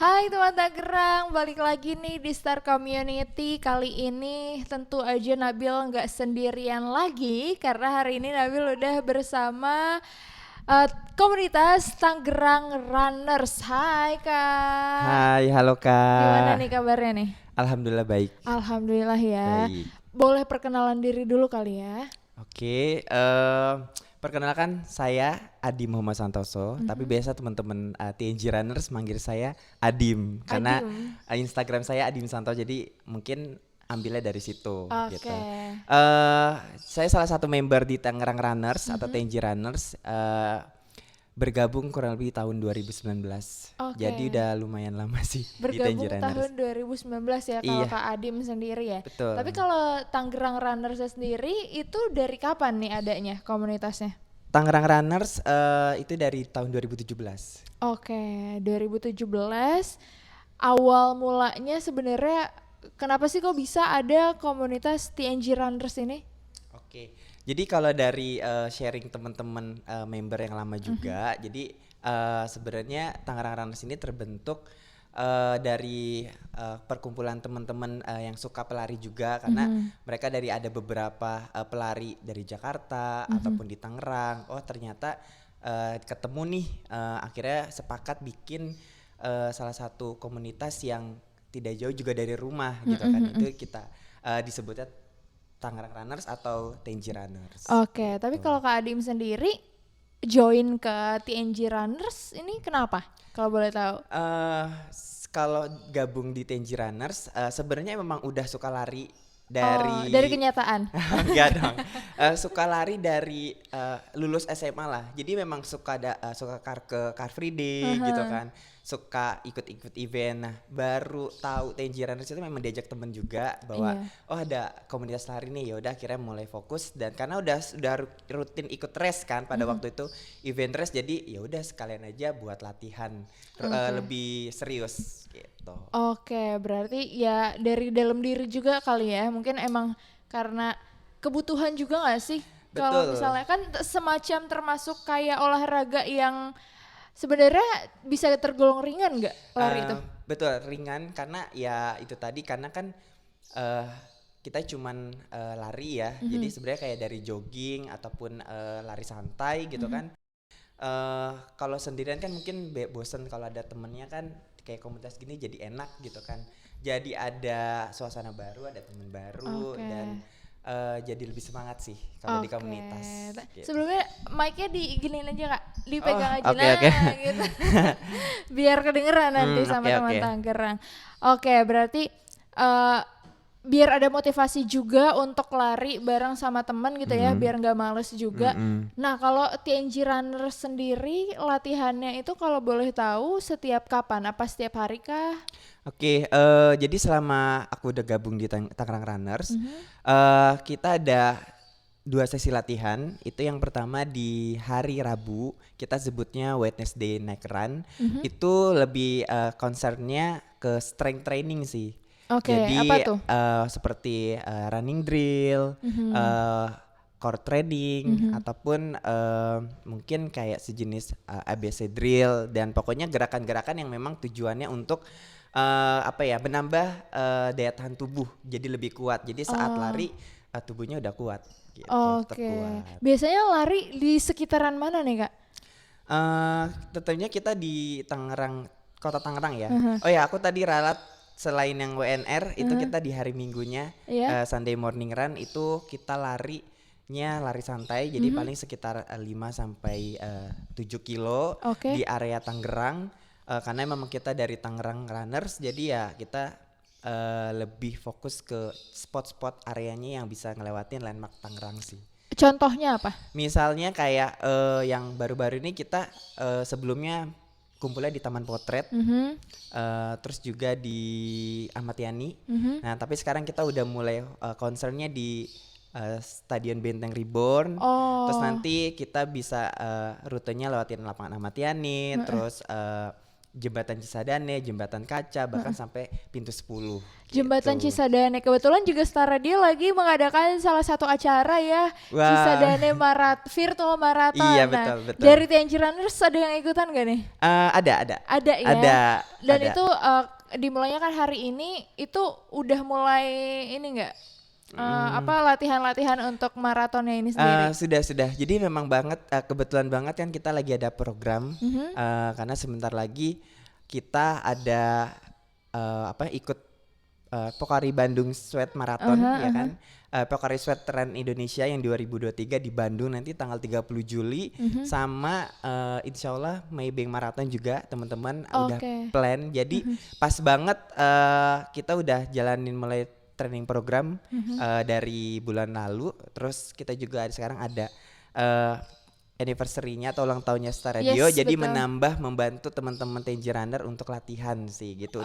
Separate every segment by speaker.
Speaker 1: Hai teman Tangerang, balik lagi nih di Star Community. Kali ini tentu aja Nabil nggak sendirian lagi karena hari ini Nabil udah bersama eh, komunitas Tangerang Runners. Hai Kak,
Speaker 2: Hai, halo
Speaker 1: gimana
Speaker 2: Kak.
Speaker 1: nih kabarnya nih?
Speaker 2: Alhamdulillah baik.
Speaker 1: Alhamdulillah ya.
Speaker 2: Baik.
Speaker 1: Boleh perkenalan diri dulu kali ya?
Speaker 2: Oke, perkenalkan saya Adi Muhammad Santoso, tapi
Speaker 1: Mhm.
Speaker 2: biasa teman-teman TNG Runners manggil saya Adim karena
Speaker 1: Adim.
Speaker 2: Instagram saya Adim Santoso, jadi mungkin ambilnya dari situ gitu.
Speaker 1: Oke.
Speaker 2: Saya salah satu member di Tangerang Runners atau
Speaker 1: Mhm.
Speaker 2: TNG Runners. Bergabung kurang lebih tahun 2019. Jadi
Speaker 1: Oke.
Speaker 2: udah lumayan lama sih di TNG
Speaker 1: Bergabung
Speaker 2: Runners.
Speaker 1: tahun 2019 ya kalau
Speaker 2: Iya,
Speaker 1: Kak Adim sendiri ya. Tapi
Speaker 2: betul.
Speaker 1: kalau Tangerang Runners sendiri itu dari kapan nih adanya komunitasnya?
Speaker 2: Tangerang Runners itu dari tahun 2017.
Speaker 1: Oke, 2017 awal mulanya sebenarnya kenapa sih kok bisa ada komunitas TNG Runners ini?
Speaker 2: Oke. Jadi kalau dari sharing teman-teman member yang lama
Speaker 1: Mhm.
Speaker 2: juga, jadi sebenarnya Tangerang Runners ini terbentuk dari perkumpulan teman-teman yang suka pelari juga, karena
Speaker 1: Mhm.
Speaker 2: mereka dari ada beberapa pelari dari Jakarta
Speaker 1: Mhm.
Speaker 2: ataupun di Tangerang. Oh, ternyata ketemu nih, akhirnya sepakat bikin salah satu komunitas yang tidak jauh juga dari rumah gitu
Speaker 1: Mhm.
Speaker 2: kan.
Speaker 1: Mhm.
Speaker 2: Itu kita disebutnya Tangerang Runners atau TNG Runners
Speaker 1: Oke, tapi
Speaker 2: gitu.
Speaker 1: kalau Kak Adim sendiri join ke TNG Runners ini kenapa? Kalau boleh tahu.
Speaker 2: Kalau gabung di TNG Runners, sebenarnya memang udah suka lari
Speaker 1: Oh, dari
Speaker 2: dari
Speaker 1: kenyataan.
Speaker 2: enggak dong, suka lari dari lulus SMA lah. Jadi memang suka ke Car Free Day gitu
Speaker 1: Aha.
Speaker 2: kan, suka ikut-ikut event. Nah, baru tahu TNG Runners itu memang diajak temen juga bahwa
Speaker 1: Iya.
Speaker 2: oh ada komunitas lari nih, ya udah akhirnya mulai fokus. Dan karena udah rutin ikut race kan pada
Speaker 1: Mhm.
Speaker 2: waktu itu, event race, jadi ya udah sekalian aja buat latihan
Speaker 1: Oke.
Speaker 2: lebih serius gitu.
Speaker 1: Oke, berarti ya dari dalam diri juga kali ya. Mungkin emang karena kebutuhan juga nggak sih? Kalau
Speaker 2: Betul.
Speaker 1: misalnya kan semacam termasuk kayak olahraga yang sebenarnya bisa tergolong ringan nggak lari itu?
Speaker 2: Eh, betul, ringan karena ya itu tadi, karena kan eh kita cuman lari ya. Jadi
Speaker 1: Mhm.
Speaker 2: sebenarnya kayak dari jogging ataupun lari santai gitu
Speaker 1: Mhm.
Speaker 2: kan. Kalau sendirian kan mungkin bosen, kalau ada temennya kan kayak komunitas gini jadi enak gitu kan. Jadi ada suasana baru, ada temen baru,
Speaker 1: Oke.
Speaker 2: dan jadi lebih semangat sih kalau di
Speaker 1: Oke.
Speaker 2: komunitas gitu.
Speaker 1: Sebelumnya mic-nya diginiin aja Kak,
Speaker 2: Oh,
Speaker 1: dipegang aja
Speaker 2: oke oke.
Speaker 1: nah gitu. Biar kedengeran nanti sama
Speaker 2: Oke
Speaker 1: teman
Speaker 2: oke.
Speaker 1: Tangerang. Oke, berarti eh biar ada motivasi juga untuk lari bareng sama temen gitu ya,
Speaker 2: Mm,
Speaker 1: biar nggak males juga.
Speaker 2: mm-mm.
Speaker 1: Nah, kalau TNG Runner sendiri latihannya itu kalau boleh tahu setiap kapan? Apa setiap hari kah?
Speaker 2: Oke, jadi selama aku udah gabung di Tangerang Runners,
Speaker 1: Mhm.
Speaker 2: kita ada 2 sesi latihan. Itu yang pertama di hari Rabu, kita sebutnya Wednesday Night Run.
Speaker 1: Mhm.
Speaker 2: Itu lebih concernnya ke strength training sih.
Speaker 1: Oke, apa
Speaker 2: Jadi
Speaker 1: tuh?
Speaker 2: seperti running drill,
Speaker 1: Mhm.
Speaker 2: eh, core training,
Speaker 1: Mhm.
Speaker 2: ataupun mungkin kayak sejenis ABC drill, dan pokoknya gerakan-gerakan yang memang tujuannya untuk apa ya, menambah daya tahan tubuh jadi lebih kuat. Jadi saat
Speaker 1: Oh,
Speaker 2: lari tubuhnya udah kuat gitu, tetap
Speaker 1: oke.
Speaker 2: kuat.
Speaker 1: Biasanya lari di sekitaran mana nih, Kak?
Speaker 2: Tentunya kita di Tangerang, Kota Tangerang ya.
Speaker 1: Aha.
Speaker 2: Oh ya, aku tadi ralat, selain yang WNR itu
Speaker 1: Aha.
Speaker 2: kita di hari Minggunya
Speaker 1: Iya?
Speaker 2: Sunday morning run, itu kita larinya lari santai, jadi
Speaker 1: Mhm.
Speaker 2: paling sekitar 5 sampai 7 kilo di
Speaker 1: Oke.
Speaker 2: area Tangerang. Karena memang kita dari Tangerang Runners, jadi ya kita lebih fokus ke spot-spot areanya yang bisa ngelewatin landmark Tangerang sih.
Speaker 1: Contohnya apa?
Speaker 2: Misalnya kayak yang baru-baru ini kita sebelumnya kumpulnya di Taman Potret,
Speaker 1: Mhm.
Speaker 2: terus juga di Ahmad Yani.
Speaker 1: Mhm.
Speaker 2: Nah, tapi sekarang kita udah mulai concernnya di Stadion Benteng Reborn. Terus
Speaker 1: Oh.
Speaker 2: nanti kita bisa rutenya lewatin lapangan Ahmad Yani,
Speaker 1: Heeh.
Speaker 2: terus Jembatan Cisadane, Jembatan Kaca, bahkan sampai Pintu 10
Speaker 1: Jembatan
Speaker 2: gitu.
Speaker 1: Cisadane, kebetulan juga Star Radio lagi mengadakan salah satu acara ya,
Speaker 2: Wah,
Speaker 1: Cisadane Virtual Marathon.
Speaker 2: iya
Speaker 1: Nah,
Speaker 2: betul betul.
Speaker 1: dari Tangeruners ada yang ikutan gak nih?
Speaker 2: Ada
Speaker 1: Ada ya.
Speaker 2: ada
Speaker 1: Dan
Speaker 2: ada.
Speaker 1: itu dimulainya kan hari ini, itu udah mulai ini enggak? Apa latihan-latihan untuk maratonnya ini sendiri?
Speaker 2: Sudah. Jadi memang banget kebetulan banget kan kita lagi ada program karena sebentar lagi kita ada ikut Pokari Bandung Sweat Marathon ya kan. Pokari Sweat Run Indonesia yang 2023 di Bandung nanti tanggal 30 Juli sama insya Allah Maybank Marathon juga teman-teman udah plan. Jadi pas banget kita udah jalanin mulai training program dari bulan lalu. Terus kita juga sekarang ada anniversary-nya atau ulang tahunnya Star Radio.
Speaker 1: Yes,
Speaker 2: jadi
Speaker 1: betul.
Speaker 2: membantu teman-teman Tangerunner untuk latihan sih gitu.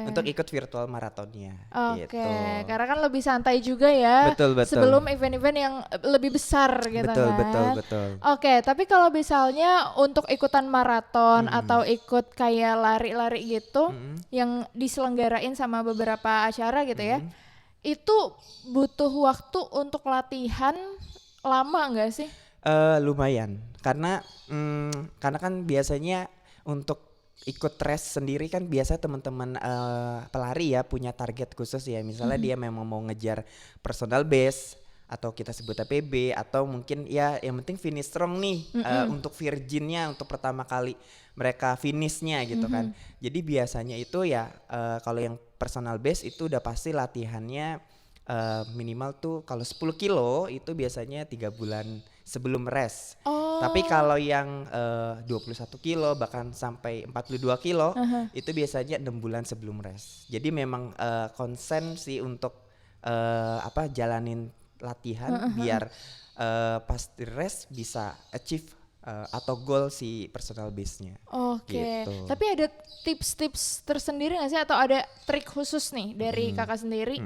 Speaker 2: Untuk ikut virtual maratonnya gitu.
Speaker 1: Karena kan lebih santai juga ya.
Speaker 2: Betul.
Speaker 1: Sebelum event-event yang lebih besar gitu
Speaker 2: Betul.
Speaker 1: Tapi kalau misalnya untuk ikutan maraton atau ikut kayak lari-lari gitu yang diselenggarain sama beberapa acara gitu ya. Itu butuh waktu untuk latihan lama enggak sih?
Speaker 2: Lumayan karena kan biasanya untuk ikut race sendiri kan biasa teman-teman pelari ya punya target khusus ya, misalnya dia memang mau ngejar personal best atau kita sebut PB atau mungkin ya yang penting finish strong nih untuk virginnya untuk pertama kali mereka finishnya gitu kan. Jadi biasanya itu ya kalau yang personal best itu udah pasti latihannya minimal tuh kalau 10 kilo itu biasanya 3 bulan sebelum race. Tapi kalau yang 21 kilo bahkan sampai 42 kilo itu biasanya 6 bulan sebelum race. Jadi memang konsen sih untuk jalanin latihan biar pas di race bisa achieve atau goal si personal base-nya. Gitu.
Speaker 1: Tapi ada tips-tips tersendiri nggak sih atau ada trik khusus nih dari kakak sendiri?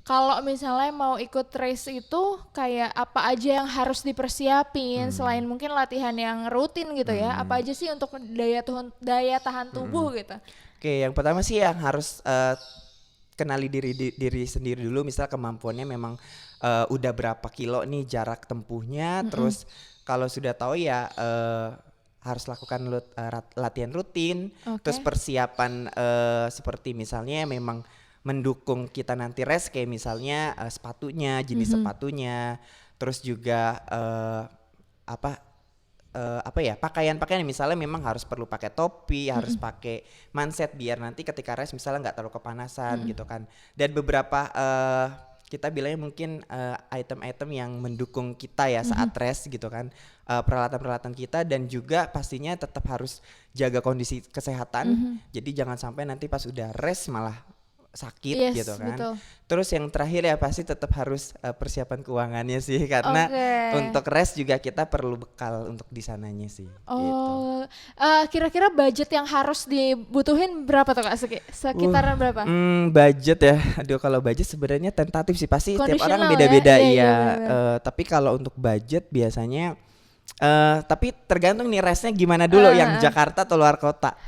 Speaker 1: Kalau misalnya mau ikut race itu kayak apa aja yang harus dipersiapin selain mungkin latihan yang rutin gitu ya? Apa aja sih untuk daya tahan tubuh gitu?
Speaker 2: Oke, yang pertama sih yang harus kenali diri sendiri dulu, misal kemampuannya memang udah berapa kilo nih jarak tempuhnya, terus kalau sudah tahu ya harus lakukan latihan rutin, terus persiapan seperti misalnya memang mendukung kita nanti race kayak misalnya sepatunya, jenis sepatunya, terus juga pakaian misalnya memang harus perlu pakai topi, harus pakai manset biar nanti ketika race misalnya nggak terlalu kepanasan gitu kan. Dan beberapa kita bilangnya mungkin item-item yang mendukung kita ya saat race gitu kan, peralatan-peralatan kita, dan juga pastinya tetap harus jaga kondisi kesehatan. Jadi jangan sampai nanti pas udah race malah sakit gitu kan.
Speaker 1: Betul.
Speaker 2: Terus yang terakhir ya pasti tetap harus persiapan keuangannya sih, karena untuk race juga kita perlu bekal untuk di sananya sih. Gitu.
Speaker 1: Kira-kira budget yang harus dibutuhin berapa tuh Kak? Sekitaran berapa?
Speaker 2: Budget ya, aduh kalau budget sebenarnya tentatif sih, pasti tiap orang
Speaker 1: Conditional
Speaker 2: beda-beda
Speaker 1: ya?
Speaker 2: Tapi kalau untuk budget biasanya, tapi tergantung nih race-nya gimana dulu, yang Jakarta atau luar kota?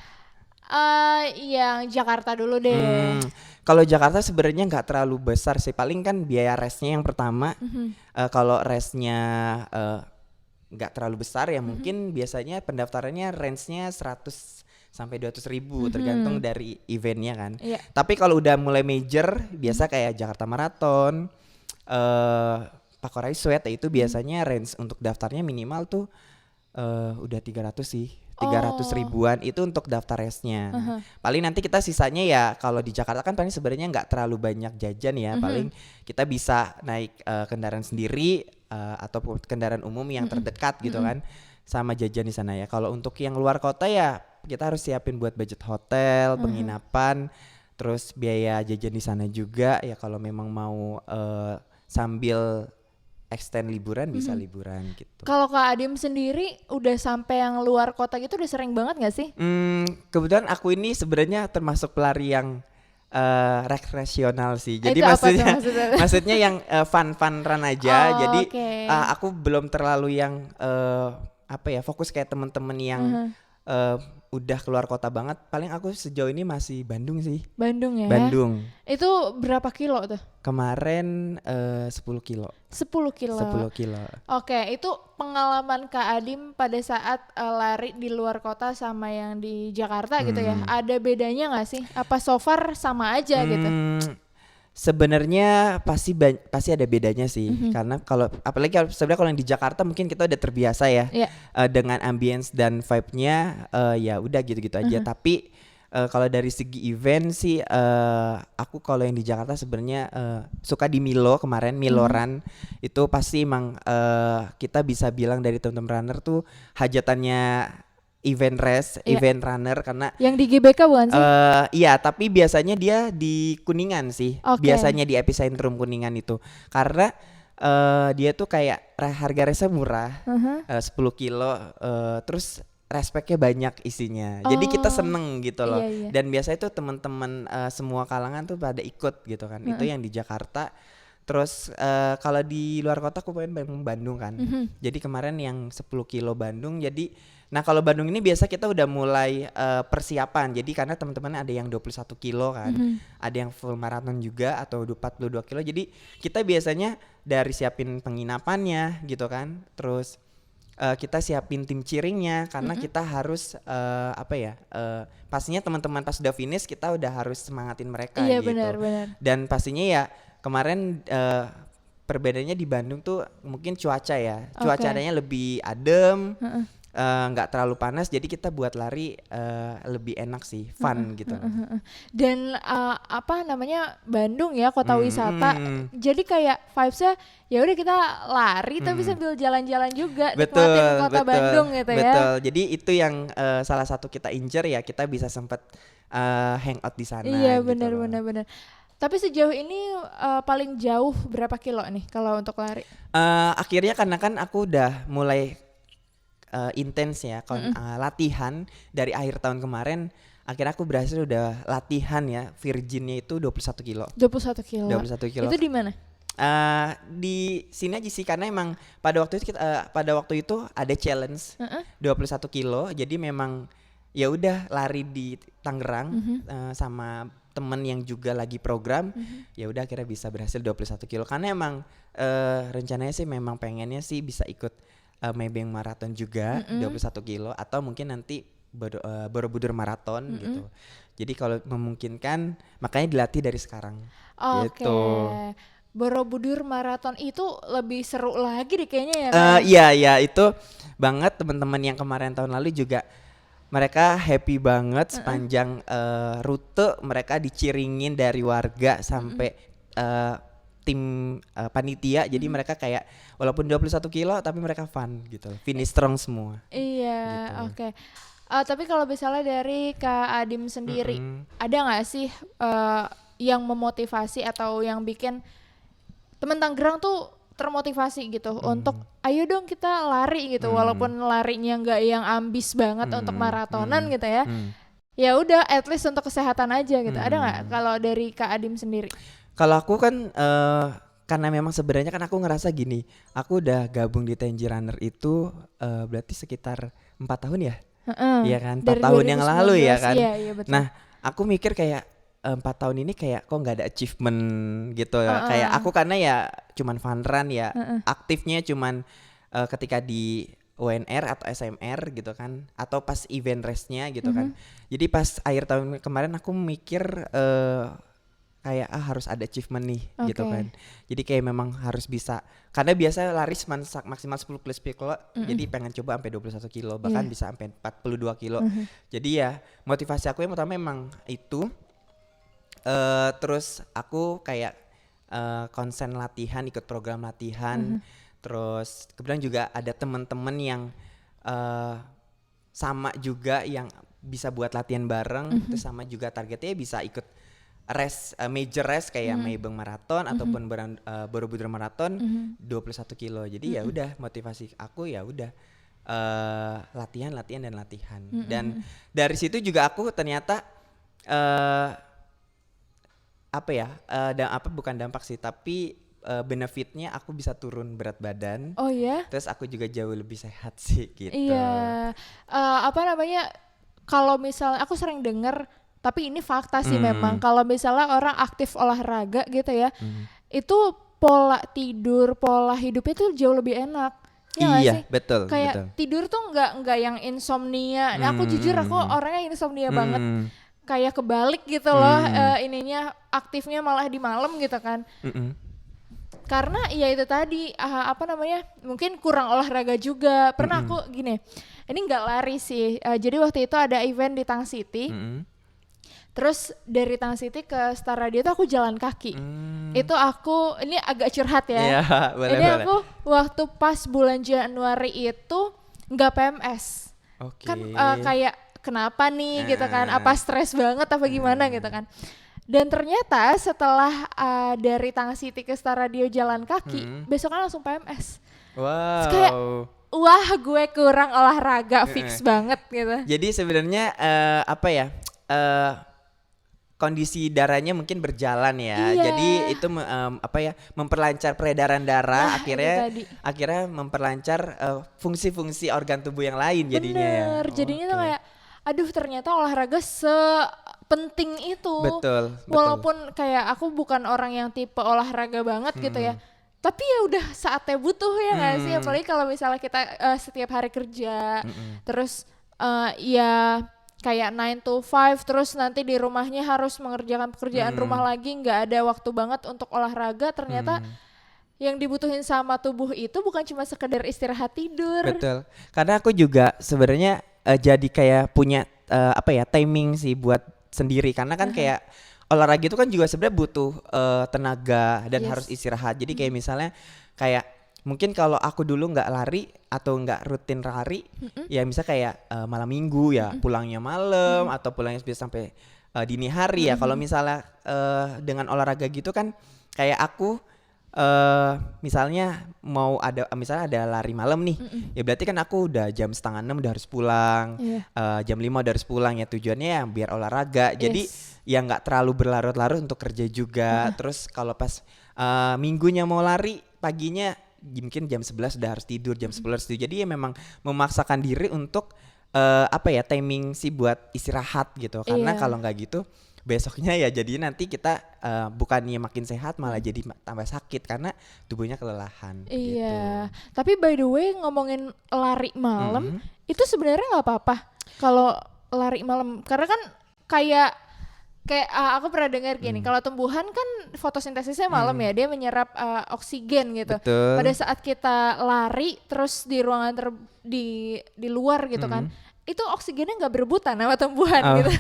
Speaker 1: Yang Jakarta dulu deh.
Speaker 2: Kalau Jakarta sebenarnya nggak terlalu besar sih, paling kan biaya race-nya yang pertama. Kalau race-nya nggak terlalu besar ya mungkin biasanya pendaftarannya range-nya 100 sampai 200 ribu tergantung dari eventnya kan. Tapi kalau udah mulai major biasa kayak Jakarta Marathon, Pokari Sweat itu biasanya range untuk daftarnya minimal tuh udah 300 sih. 300 ribuan itu untuk daftar race-nya. Paling nanti kita sisanya ya kalau di Jakarta kan paling sebenarnya nggak terlalu banyak jajan ya. Paling kita bisa naik kendaraan sendiri ataupun kendaraan umum yang terdekat gitu kan, sama jajan di sana ya. Kalau untuk yang luar kota ya kita harus siapin buat budget hotel, penginapan, terus biaya jajan di sana juga ya. Kalau memang mau sambil extend liburan bisa liburan gitu.
Speaker 1: Kalau Kak Adim sendiri udah sampai yang luar kota gitu udah sering banget gak sih?
Speaker 2: Kebetulan aku ini sebenarnya termasuk pelari yang rekreasional sih. Jadi
Speaker 1: Itu
Speaker 2: maksudnya yang fun run aja. Jadi aku belum terlalu yang fokus kayak teman-teman yang udah keluar kota banget, paling aku sejauh ini masih Bandung sih.
Speaker 1: Bandung ya.
Speaker 2: Bandung.
Speaker 1: Itu berapa kilo tuh?
Speaker 2: Kemarin 10 kilo.
Speaker 1: 10 kilo.
Speaker 2: 10 kilo.
Speaker 1: Oke, itu pengalaman Kak Adim pada saat lari di luar kota sama yang di Jakarta gitu ya. Ada bedanya nggak sih? Apa so far sama aja gitu?
Speaker 2: Sebenarnya pasti ada bedanya sih, karena apalagi sebenarnya kalau yang di Jakarta mungkin kita udah terbiasa ya,
Speaker 1: Iya.
Speaker 2: dengan ambience dan vibe-nya, ya udah gitu-gitu aja. Tapi kalau dari segi event sih, aku kalau yang di Jakarta sebenarnya suka di Milo kemarin, Miloran itu pasti emang kita bisa bilang dari teman-teman runner tuh hajatannya event race, event runner, karena
Speaker 1: Yang di GBK bukan sih?
Speaker 2: iya, tapi biasanya dia di Kuningan sih.
Speaker 1: Oke.
Speaker 2: Biasanya di epicentrum Kuningan itu. Karena dia tuh kayak harga race murah, 10 kilo, terus respectnya banyak isinya. Jadi kita seneng gitu loh.
Speaker 1: Iya.
Speaker 2: Dan biasanya tuh teman-teman semua kalangan tuh pada ikut gitu kan. Itu yang di Jakarta. Terus kalau di luar kota aku pengen Bandung kan. Jadi kemarin yang 10 kilo Bandung. Nah kalau Bandung ini biasa kita udah mulai persiapan. Jadi karena teman-teman ada yang 21 kilo kan, ada yang full marathon juga atau 42 kilo. Jadi kita biasanya dari siapin penginapannya gitu kan. Terus kita siapin tim cheeringnya karena kita harus pastinya teman-teman pas udah finish kita udah harus semangatin mereka
Speaker 1: Iya,
Speaker 2: gitu.
Speaker 1: benar.
Speaker 2: Dan pastinya ya kemarin perbedaannya di Bandung tuh mungkin cuaca ya. Cuacanya lebih adem, nggak terlalu panas, jadi kita buat lari lebih enak sih, fun gitu.
Speaker 1: Dan Bandung ya kota wisata. Jadi kayak vibes-nya ya udah kita lari tapi sambil jalan-jalan juga, nikmatin kota Bandung gitu ya.
Speaker 2: Betul. Jadi itu yang salah satu kita incer ya, kita bisa sempet hangout di sana.
Speaker 1: Iya,
Speaker 2: gitu
Speaker 1: benar. Tapi sejauh ini paling jauh berapa kilo nih kalau untuk lari?
Speaker 2: Akhirnya karena kan aku udah mulai intens ya, latihan dari akhir tahun kemarin, akhirnya aku berhasil udah latihan ya, virginnya itu 21 kilo.
Speaker 1: 21 kilo.
Speaker 2: 21 kilo.
Speaker 1: Itu di mana?
Speaker 2: Di sini aja sih, karena emang pada waktu itu ada challenge 21 kilo, jadi memang ya udah lari di Tangerang sama temen yang juga lagi program, ya udah akhirnya bisa berhasil 21 kilo karena emang rencananya sih memang pengennya sih bisa ikut Maybank Marathon juga 21 kilo atau mungkin nanti Borobudur Marathon gitu. Jadi kalau memungkinkan makanya dilatih dari sekarang.
Speaker 1: Oke.
Speaker 2: Gitu.
Speaker 1: Borobudur Marathon itu lebih seru lagi deh kayaknya ya kan?
Speaker 2: Iya itu banget. Teman-teman yang kemarin tahun lalu juga mereka happy banget sepanjang rute mereka diciringin dari warga sampai tim panitia. Jadi mereka kayak walaupun 21 kilo tapi mereka fun gitu, finish strong semua.
Speaker 1: Iya,
Speaker 2: gitu.
Speaker 1: oke. Tapi kalau misalnya dari Kak Adim sendiri, ada nggak sih yang memotivasi atau yang bikin temen Tangerang tuh termotivasi gitu untuk ayo dong kita lari gitu, walaupun larinya nggak yang ambis banget untuk maratonan gitu ya. Ya udah, at least untuk kesehatan aja gitu. Ada nggak kalau dari Kak Adim sendiri?
Speaker 2: Kalau aku kan karena memang sebenarnya kan aku ngerasa gini, aku udah gabung di TNG Runner itu berarti sekitar 4 tahun ya. Iya kan, 4 tahun yang lalu ya kan.
Speaker 1: Iya, betul.
Speaker 2: Nah aku mikir kayak 4 tahun ini kayak kok nggak ada achievement gitu ya. Kayak aku karena ya cuman fun run ya, aktifnya cuman ketika di UNR atau SMR gitu kan, atau pas event race-nya gitu kan. Jadi pas akhir tahun kemarin aku mikir kayak harus ada achievement nih gitu kan. Jadi kayak memang harus bisa, karena biasa lari maksimal 10 plus kilo, jadi pengen coba sampai 21 kilo bahkan bisa sampai 42 kilo. Jadi ya motivasi aku yang pertama memang itu. Terus aku kayak konsen latihan, ikut program latihan. Terus kemudian juga ada teman-teman yang sama juga yang bisa buat latihan bareng. Terus sama juga targetnya bisa ikut race, major race kayak Maybank Marathon ataupun Borobudur Marathon 21 kilo. Jadi ya udah motivasi aku ya udah latihan. Dan dari situ juga aku ternyata bukan dampak sih, tapi benefitnya aku bisa turun berat badan.
Speaker 1: Oh ya?
Speaker 2: Terus aku juga jauh lebih sehat sih gitu.
Speaker 1: Iya. kalau misalnya aku sering dengar, tapi ini fakta sih memang, kalau misalnya orang aktif olahraga gitu ya, itu pola tidur, pola hidupnya tuh jauh lebih enak. Ya nggak
Speaker 2: Iya,
Speaker 1: sih?
Speaker 2: betul,
Speaker 1: Kayak
Speaker 2: betul.
Speaker 1: tidur tuh nggak yang insomnia. Nah, aku jujur aku
Speaker 2: Hmm,
Speaker 1: orangnya insomnia banget.
Speaker 2: hmm,
Speaker 1: Kayak kebalik gitu loh,
Speaker 2: hmm,
Speaker 1: ininya aktifnya malah di malam gitu kan.
Speaker 2: hmm,
Speaker 1: Karena ya itu tadi apa namanya? Mungkin kurang olahraga juga. Pernah
Speaker 2: hmm,
Speaker 1: aku gini. Ini nggak lari sih. Jadi waktu itu ada event di Tang City.
Speaker 2: hmm,
Speaker 1: Terus dari Tang City ke Star Radio tuh aku jalan kaki.
Speaker 2: hmm.
Speaker 1: Itu aku ini agak curhat
Speaker 2: Iya,
Speaker 1: ya.
Speaker 2: boleh,
Speaker 1: Ini
Speaker 2: boleh.
Speaker 1: aku waktu pas bulan Januari itu nggak PMS.
Speaker 2: Oke.
Speaker 1: Kan kayak kenapa nih gitu kan? Apa
Speaker 2: Ah,
Speaker 1: stres banget apa gimana gitu kan? Dan ternyata setelah dari Tang City ke Star Radio jalan kaki,
Speaker 2: hmm.
Speaker 1: besoknya langsung PMS. Terus kayak
Speaker 2: Wow.
Speaker 1: wah gue kurang olahraga
Speaker 2: Heeh.
Speaker 1: fix banget gitu.
Speaker 2: Jadi sebenarnya apa ya? eh Kondisi darahnya mungkin berjalan ya.
Speaker 1: Iya.
Speaker 2: Jadi itu apa ya? Memperlancar peredaran darah,
Speaker 1: Nah itu
Speaker 2: akhirnya
Speaker 1: tadi.
Speaker 2: akhirnya memperlancar fungsi-fungsi organ tubuh yang lain jadinya ya.
Speaker 1: Bener, jadinya tuh
Speaker 2: Oke.
Speaker 1: kayak aduh ternyata olahraga sepenting itu.
Speaker 2: Betul, betul.
Speaker 1: Walaupun kayak aku bukan orang yang tipe olahraga banget gitu ya.
Speaker 2: Hmm.
Speaker 1: Tapi ya udah saatnya butuh ya nggak sih?
Speaker 2: Hmm.
Speaker 1: Apalagi kalau misalnya kita setiap hari kerja,
Speaker 2: Mm-mm.
Speaker 1: terus ya kayak 9 to 5 terus nanti di rumahnya harus mengerjakan pekerjaan rumah
Speaker 2: Hmm.
Speaker 1: lagi, nggak ada waktu banget untuk olahraga. Ternyata
Speaker 2: Hmm.
Speaker 1: yang dibutuhin sama tubuh itu bukan cuma sekedar istirahat tidur.
Speaker 2: Betul. Karena aku juga sebenarnya jadi kayak punya apa ya timing sih buat sendiri. Karena kan kayak olahraga itu kan juga sebenarnya butuh tenaga dan harus
Speaker 1: Yes.
Speaker 2: istirahat. Jadi kayak misalnya kayak mungkin kalau aku dulu nggak lari atau nggak rutin lari, ya misal kayak malam minggu ya pulangnya malam atau pulangnya bisa sampai dini hari ya. Kalau misalnya dengan olahraga gitu kan kayak aku misalnya mau ada misalnya ada lari malam nih, ya berarti kan aku udah jam setengah 6 udah harus pulang,
Speaker 1: Iya.
Speaker 2: jam 5 udah harus pulang ya tujuannya ya biar olahraga. Jadi
Speaker 1: Yes.
Speaker 2: ya nggak terlalu berlarut-larut untuk kerja juga. Terus kalau pas minggunya mau lari paginya mungkin jam 11 udah harus tidur, jam 10 harus tidur. Jadi ya memang memaksakan diri untuk apa ya timing sih buat istirahat gitu. Karena
Speaker 1: Iya.
Speaker 2: kalau nggak gitu besoknya ya jadi nanti kita bukannya makin sehat malah jadi tambah sakit karena tubuhnya kelelahan gitu.
Speaker 1: Iya, tapi by the way ngomongin lari malam,
Speaker 2: Mm-mm.
Speaker 1: itu sebenarnya nggak apa-apa kalau lari malam, karena kan kayak kayak aku pernah dengar gini, kalau tumbuhan kan fotosintesisnya malam ya, dia menyerap oksigen gitu. Pada
Speaker 2: Betul.
Speaker 1: saat kita lari terus di ruangan di luar gitu kan, itu oksigennya nggak berebutan sama tumbuhan
Speaker 2: Oh,
Speaker 1: gitu.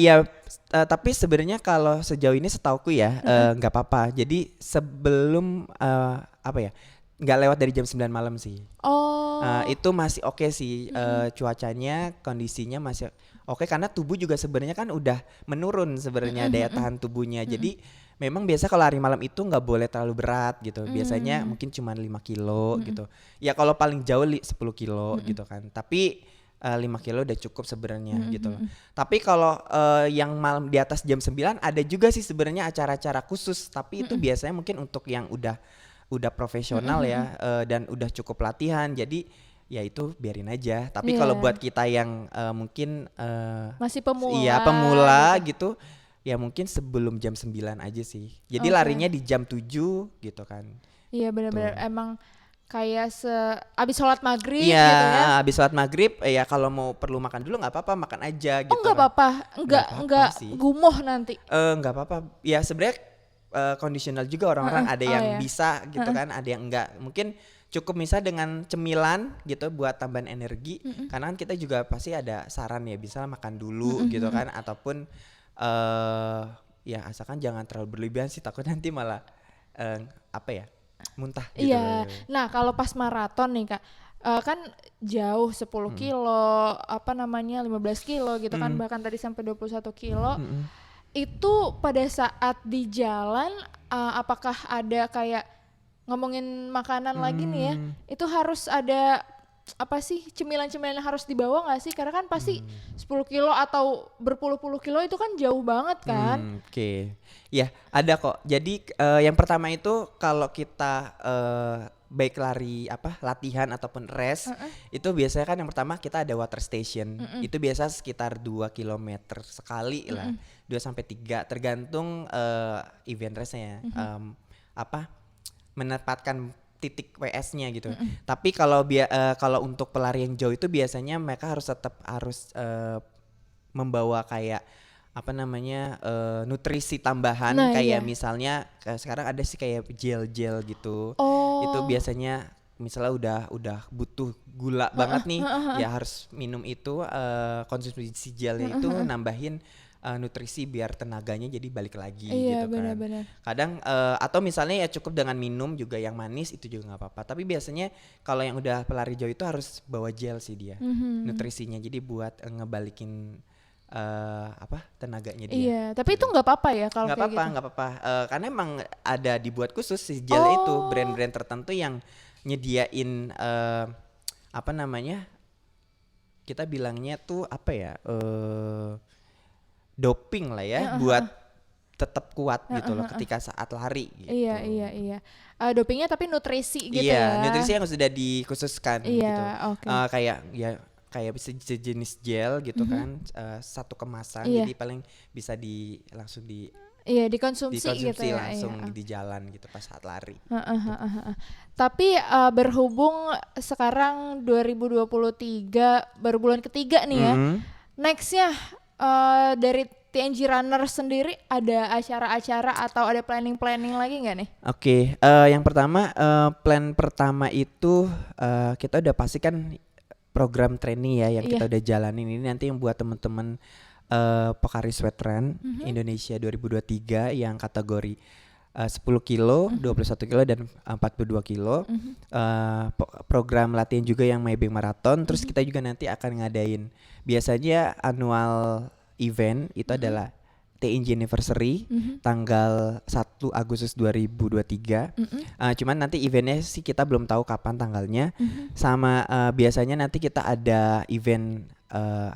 Speaker 2: ya tapi sebenarnya kalau sejauh ini setauku ya nggak apa-apa. Jadi sebelum apa ya nggak lewat dari jam 9 malam sih.
Speaker 1: Oh,
Speaker 2: Itu masih oke sih cuacanya, kondisinya masih oke karena tubuh juga sebenarnya kan udah menurun sebenarnya daya tahan tubuhnya. Jadi memang biasa kalau hari malam itu nggak boleh terlalu berat gitu. Biasanya mungkin cuma 5 kilo gitu. Ya kalau paling jauh 10 kilo gitu kan. Tapi 5 kilo udah cukup sebenarnya gitu loh. Tapi kalau yang malam di atas jam 9 ada juga sih sebenarnya acara-acara khusus. Tapi itu biasanya mungkin untuk yang udah profesional ya dan udah cukup latihan. Jadi ya itu biarin aja. Tapi kalau
Speaker 1: iya,
Speaker 2: buat kita yang mungkin
Speaker 1: masih
Speaker 2: iya
Speaker 1: pemula
Speaker 2: pemula
Speaker 1: gitu.
Speaker 2: gitu ya mungkin sebelum jam 9 aja sih. Jadi
Speaker 1: Oke.
Speaker 2: larinya di jam 7 gitu kan.
Speaker 1: Iya benar-benar
Speaker 2: Tuh.
Speaker 1: emang kayak abis sholat maghrib
Speaker 2: Iya,
Speaker 1: gitu ya.
Speaker 2: habis sholat maghrib ya kalau mau perlu makan dulu nggak apa-apa makan aja
Speaker 1: Oh
Speaker 2: gitu
Speaker 1: nggak
Speaker 2: kan.
Speaker 1: apa-apa,
Speaker 2: Nggak
Speaker 1: nggak
Speaker 2: apa-apa
Speaker 1: nggak
Speaker 2: sih.
Speaker 1: gumoh nanti.
Speaker 2: Nggak apa-apa. Ya sebenarnya kondisional juga orang-orang ada
Speaker 1: Oh
Speaker 2: yang
Speaker 1: ya.
Speaker 2: bisa gitu kan, ada yang enggak. Mungkin cukup misal dengan cemilan gitu buat tambahan energi. Karena kan kita juga pasti ada saran ya, bisa makan dulu gitu kan ataupun ya asalkan jangan terlalu berlebihan sih takut nanti malah apa ya? Muntah gitu.
Speaker 1: Iya. Nah kalau pas maraton nih Kak, kan jauh 10 kilo, apa namanya 15 kilo gitu kan, bahkan tadi sampai 21 kilo. Itu pada saat di jalan, apakah ada kayak ngomongin makanan lagi nih ya, itu harus ada apa sih cemilan-cemilan yang harus dibawa nggak sih? Karena kan pasti 10 kilo atau berpuluh-puluh kilo itu kan jauh banget kan?
Speaker 2: Oke. Ya, ada kok. Jadi yang pertama itu kalau kita baik lari latihan ataupun rest, itu biasanya kan yang pertama kita ada water station. Itu biasa sekitar 2 kilometer sekali lah, 2 sampai 3 tergantung event restnya. Menempatkan titik WS-nya gitu. Tapi kalau untuk pelari yang jauh itu biasanya mereka harus membawa kayak nutrisi tambahan, kayak misalnya sekarang ada sih kayak gel-gel gitu. Itu biasanya misalnya udah butuh gula banget nih, ya harus minum itu, konsumsi gelnya itu nambahin nutrisi biar tenaganya jadi balik lagi gitu kan.
Speaker 1: Benar-benar.
Speaker 2: Kadang atau misalnya ya cukup dengan minum juga yang manis itu juga nggak apa-apa. Tapi biasanya kalau yang udah pelari jauh itu harus bawa gel sih dia, nutrisinya. Jadi buat ngebalikin tenaganya dia.
Speaker 1: Iya, tapi itu nggak apa-apa ya kalau kayak gitu?
Speaker 2: Nggak apa-apa. Karena emang ada dibuat khusus si gel itu, brand-brand tertentu yang nyediain kita bilangnya tuh doping lah ya, buat tetap kuat gitu loh ketika saat lari gitu.
Speaker 1: Iya. Dopingnya tapi nutrisi gitu ya.
Speaker 2: Iya, nutrisi yang sudah dikhususkan gitu. Kayak bisa sejenis gel gitu kan, satu kemasan, jadi paling bisa langsung
Speaker 1: dikonsumsi gitu ya.
Speaker 2: Langsung di jalan gitu pas saat lari.
Speaker 1: Tapi berhubung sekarang 2023 baru bulan ketiga nih ya, nextnya dari TNG Runner sendiri ada acara-acara atau ada planning lagi nggak nih?
Speaker 2: Oke, yang pertama plan pertama itu kita udah pastikan program training ya yang kita udah jalanin ini nanti yang buat teman-teman Pokari Sweat Run Indonesia 2023 yang kategori 10 kilo, 21 kilo dan 42 kilo. Program latihan juga yang Maybank Marathon. Terus kita juga nanti akan ngadain biasanya annual event itu adalah TNG Anniversary tanggal 1 Agustus 2023. Cuman nanti eventnya sih kita belum tahu kapan tanggalnya. Sama biasanya nanti kita ada event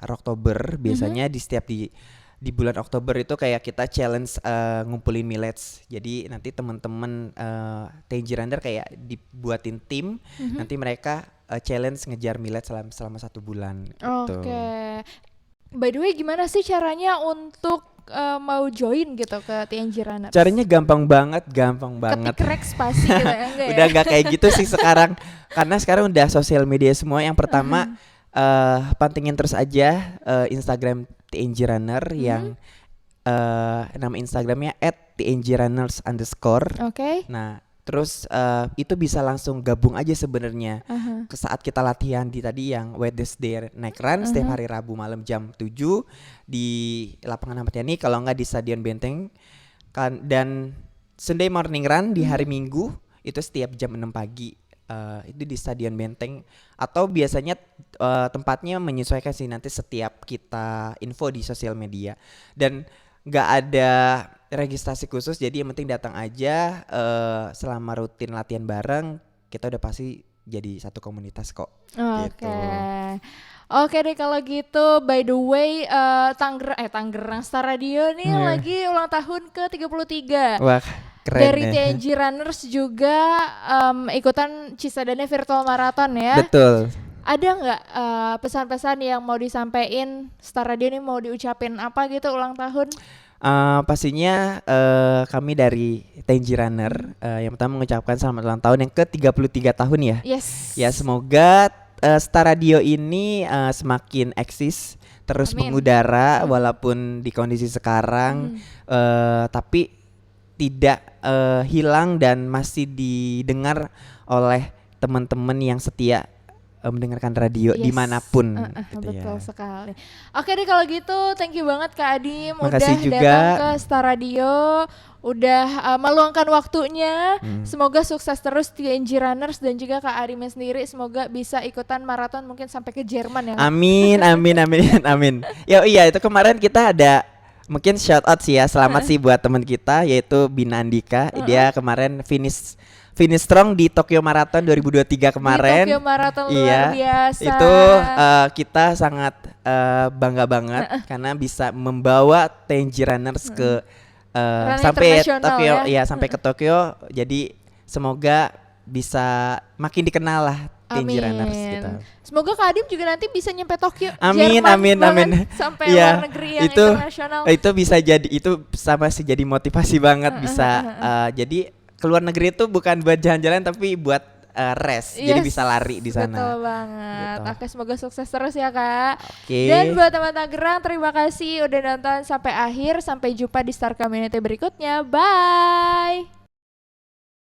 Speaker 2: Oktober. Biasanya di bulan Oktober itu kayak kita challenge ngumpulin millets. Jadi nanti teman-teman TNG Runner kayak dibuatin tim. Nanti mereka challenge ngejar millet selama 1 bulan gitu.
Speaker 1: Oke. By the way, gimana sih caranya untuk mau join gitu ke TNG Runner?
Speaker 2: Caranya gampang banget.
Speaker 1: Ketik rek spasi gitu ya?
Speaker 2: Udah gak kayak gitu sih sekarang. Karena sekarang udah sosial media semua. Yang pertama pantengin terus aja Instagram TNG Runner yang nama Instagramnya @tngrunners_.
Speaker 1: Oke.
Speaker 2: Nah terus itu bisa langsung gabung aja sebenarnya ke saat kita latihan di tadi yang Wednesday Night Run setiap hari Rabu malam jam 7 di lapangan Ahmad Yani, kalau enggak di Stadion Benteng kan, dan Sunday Morning Run di hari Minggu itu setiap jam 6 pagi itu di Stadion Benteng, atau biasanya tempatnya menyesuaikan sih nanti setiap kita info di sosial media, dan nggak ada registrasi khusus, jadi yang penting datang aja. Selama rutin latihan bareng kita udah pasti jadi satu komunitas kok. Gitu.
Speaker 1: Oke deh kalau gitu. By the way, Tangerang Star Radio nih lagi ulang tahun ke-33.
Speaker 2: Wah, keren.
Speaker 1: Dari TNG Runners juga ikutan Cisadane Virtual Marathon ya.
Speaker 2: Betul.
Speaker 1: Ada nggak pesan-pesan yang mau disampaikan Star Radio ini, mau diucapin apa gitu ulang tahun?
Speaker 2: Pastinya kami dari TNG Runner yang pertama mengucapkan selamat ulang tahun yang ke-33 tahun ya.
Speaker 1: Yes.
Speaker 2: Ya semoga Star Radio ini semakin eksis, terus mengudara walaupun di kondisi sekarang, tapi tidak hilang dan masih didengar oleh teman-teman yang setia mendengarkan radio dimanapun gitu.
Speaker 1: Betul sekali. Oke deh kalau gitu, thank you banget Kak Adim
Speaker 2: Makasih
Speaker 1: udah
Speaker 2: juga
Speaker 1: datang ke Star Radio, udah meluangkan waktunya. Semoga sukses terus TNG Runners dan juga Kak Adimnya sendiri, semoga bisa ikutan maraton mungkin sampai ke Jerman ya.
Speaker 2: Amin. Ya iya, itu kemarin kita ada mungkin shout out sih ya, selamat sih buat teman kita yaitu Bina Andika. Dia kemarin finish strong di Tokyo Marathon 2023 kemarin.
Speaker 1: Di Tokyo Marathon luar biasa.
Speaker 2: Itu kita sangat bangga banget karena bisa membawa TNG Runners ke sampai Tokyo ya sampai ke Tokyo. Jadi semoga bisa makin dikenal lah TNG Runners
Speaker 1: Amin.
Speaker 2: gitu.
Speaker 1: Semoga Kak Adib juga nanti bisa nyampe Tokyo,
Speaker 2: Amin,
Speaker 1: Jerman
Speaker 2: amin,
Speaker 1: bahkan
Speaker 2: amin.
Speaker 1: sampai
Speaker 2: Iya,
Speaker 1: luar negeri yang
Speaker 2: itu
Speaker 1: internasional.
Speaker 2: itu bisa jadi itu sama sih jadi motivasi banget bisa jadi keluar negeri itu bukan buat jalan-jalan tapi buat rest. Jadi bisa lari di sana.
Speaker 1: Betul banget.
Speaker 2: Gitu.
Speaker 1: Oke, semoga sukses terus ya Kak.
Speaker 2: Oke.
Speaker 1: Dan buat teman Tangerang, terima kasih udah nonton sampai akhir. Sampai jumpa di Star Community berikutnya. Bye.